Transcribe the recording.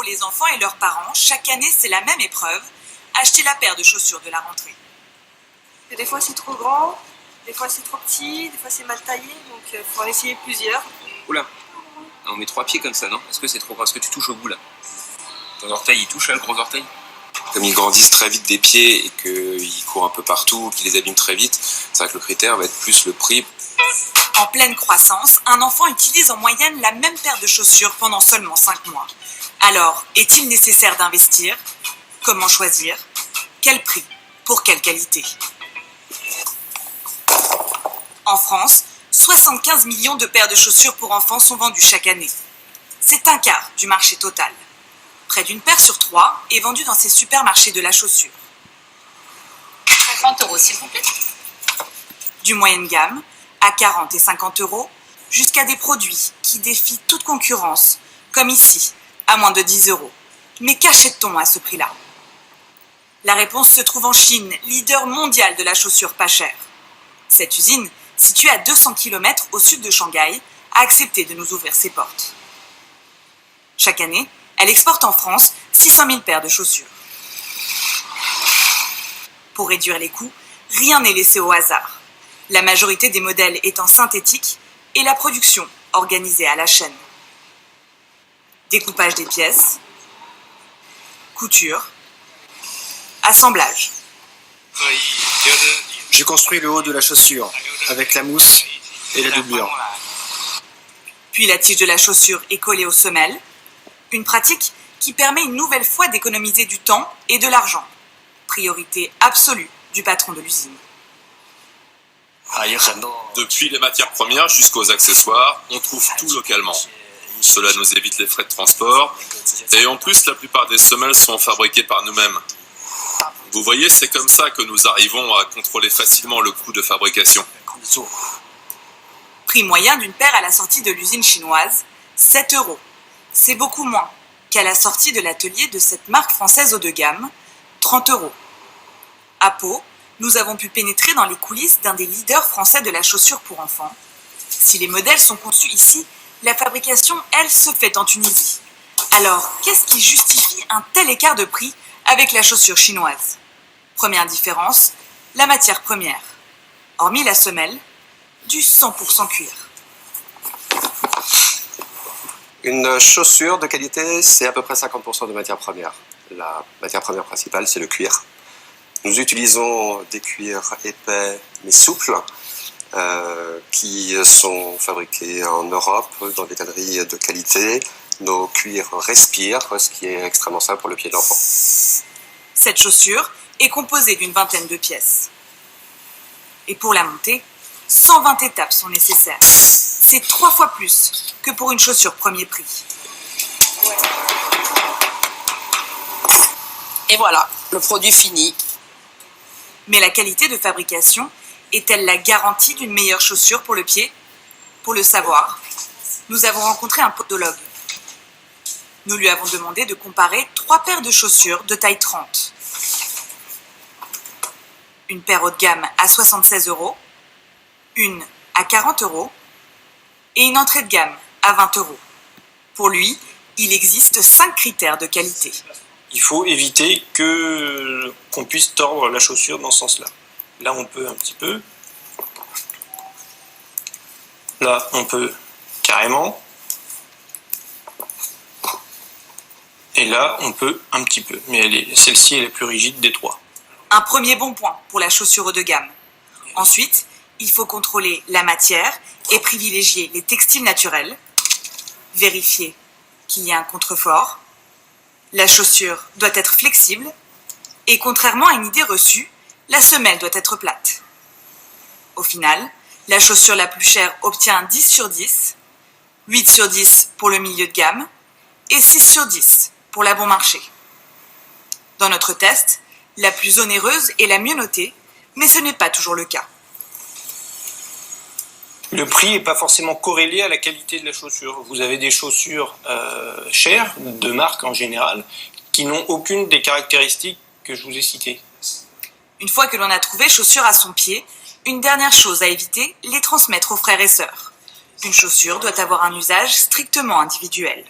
Pour les enfants et leurs parents, chaque année, c'est la même épreuve, acheter la paire de chaussures de la rentrée. Et des fois, c'est trop grand, des fois, c'est trop petit, des fois, c'est mal taillé, donc il faut en essayer plusieurs. Oula, on met 3 pieds comme ça, non? Est-ce que c'est trop grand? Est-ce que tu touches au bout là? Ton orteil, il touche, le gros orteil? Comme ils grandissent très vite des pieds et qu'ils courent un peu partout, qu'ils les abîment très vite, c'est vrai que le critère va être plus le prix. En pleine croissance, un enfant utilise en moyenne la même paire de chaussures pendant seulement 5 mois. Alors, est-il nécessaire d'investir? Comment choisir? Quel prix? Pour quelle qualité? En France, 75 millions de paires de chaussures pour enfants sont vendues chaque année. C'est un quart du marché total. Près d'une paire sur 3 est vendue dans ces supermarchés de la chaussure. 50 € s'il vous plaît. Du moyenne gamme, à 40 et 50 euros, jusqu'à des produits qui défient toute concurrence, comme ici, à moins de 10 euros. Mais qu'achète-t-on à ce prix-là? La réponse se trouve en Chine, leader mondial de la chaussure pas chère. Cette usine, située à 200 km au sud de Shanghai, a accepté de nous ouvrir ses portes. Chaque année, elle exporte en France 600 000 paires de chaussures. Pour réduire les coûts, rien n'est laissé au hasard. La majorité des modèles étant synthétiques et la production organisée à la chaîne. Découpage des pièces, couture, assemblage. J'ai construit le haut de la chaussure avec la mousse et la doublure. Puis la tige de la chaussure est collée aux semelles, une pratique qui permet une nouvelle fois d'économiser du temps et de l'argent. Priorité absolue du patron de l'usine. Depuis les matières premières jusqu'aux accessoires, on trouve tout localement. Cela nous évite les frais de transport et en plus la plupart des semelles sont fabriquées par nous-mêmes. Vous voyez, c'est comme ça que nous arrivons à contrôler facilement le coût de fabrication. Prix moyen d'une paire à la sortie de l'usine chinoise, 7 euros. C'est beaucoup moins qu'à la sortie de l'atelier de cette marque française haut de gamme, 30 euros. À Pau, nous avons pu pénétrer dans les coulisses d'un des leaders français de la chaussure pour enfants. Si les modèles sont conçus ici, la fabrication, elle, se fait en Tunisie. Alors, qu'est-ce qui justifie un tel écart de prix avec la chaussure chinoise? Première différence, la matière première. Hormis la semelle, du 100% cuir. Une chaussure de qualité, c'est à peu près 50% de matière première. La matière première principale, c'est le cuir. Nous utilisons des cuirs épais mais souples qui sont fabriqués en Europe dans des tanneries de qualité. Nos cuirs respirent, ce qui est extrêmement simple pour le pied de l'enfant. Cette chaussure est composée d'une vingtaine de pièces. Et pour la monter, 120 étapes sont nécessaires. C'est 3 fois plus que pour une chaussure premier prix. Et voilà, le produit fini. Mais la qualité de fabrication est-elle la garantie d'une meilleure chaussure pour le pied? Pour le savoir, nous avons rencontré un podologue. Nous lui avons demandé de comparer 3 paires de chaussures de taille 30. Une paire haut de gamme à 76 euros, une à 40 euros et une entrée de gamme à 20 euros. Pour lui, il existe 5 critères de qualité. Il faut éviter qu'on puisse tordre la chaussure dans ce sens-là. Là, on peut un petit peu. Là, on peut carrément. Et là, on peut un petit peu. Mais celle-ci, elle est plus rigide des 3. Un premier bon point pour la chaussure haut de gamme. Ensuite, il faut contrôler la matière et privilégier les textiles naturels. Vérifier qu'il y a un contrefort. La chaussure doit être flexible et contrairement à une idée reçue, la semelle doit être plate. Au final, la chaussure la plus chère obtient 10 sur 10, 8 sur 10 pour le milieu de gamme et 6 sur 10 pour la bon marché. Dans notre test, la plus onéreuse est la mieux notée, mais ce n'est pas toujours le cas. Le prix n'est pas forcément corrélé à la qualité de la chaussure. Vous avez des chaussures chères, de marque en général, qui n'ont aucune des caractéristiques que je vous ai citées. Une fois que l'on a trouvé chaussure à son pied, une dernière chose à éviter, les transmettre aux frères et sœurs. Une chaussure doit avoir un usage strictement individuel.